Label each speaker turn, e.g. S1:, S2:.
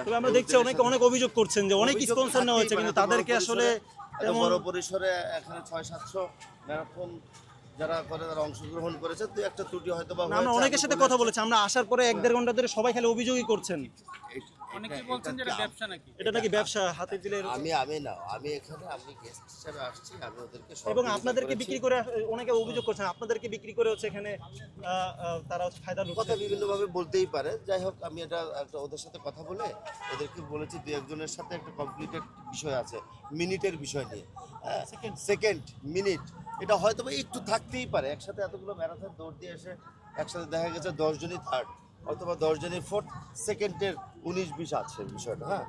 S1: তবে আমরা দেখছি অনেক অনেক অভিযোগ করছেন যে অনেক স্পন্সর নেওয়া হচ্ছে, কিন্তু তাদেরকে আসলে
S2: বড় পরিসরে এখানে 600-700 ম্যারাথন যারা করে তারা অংশগ্রহণ করেছে, দুই একটা ত্রুটি হয়তো বা
S1: আমরা অনেকের সাথে কথা বলেছি, আমরা আসার পরে 1-1.5 ঘন্টা ধরে সবাই খালি অভিযোগই করছেন।
S3: অনেকেই বলছেন যে এটা ব্যবসা নাকি?
S1: এটা নাকি ব্যবসা, হাতে দিলে।
S2: আমি এখানে আমি গেস্ট হিসেবে আসছি, আমি ওদেরকে
S1: এবং আপনাদেরকে বিক্রি করে, অনেকে অভিযোগ করছেন আপনাদেরকে বিক্রি করে হচ্ছে এখানে তারা ফায়দা
S2: কথা
S1: লুটছে।
S2: বিভিন্নভাবে বলতেই পারে। যাই হোক, আমি এটা একটা ওদের সাথে কথা বলে ওদেরকে বলেছি দু একজনের সাথে একটা কমপ্লিটেড বিষয় আছে মিনিটের বিষয় নিয়ে, সেকেন্ড মিনিট, এটা হয়তো বা একটু থাকতেই পারে। একসাথে এতগুলো ম্যারাথন দৌড় দিয়ে এসে একসাথে দেখা গেছে 10 জনই থার্ড অথবা 10 জনই ফোর্থ, সেকেন্ডের 19-20 আছে বিষয়টা। হ্যাঁ,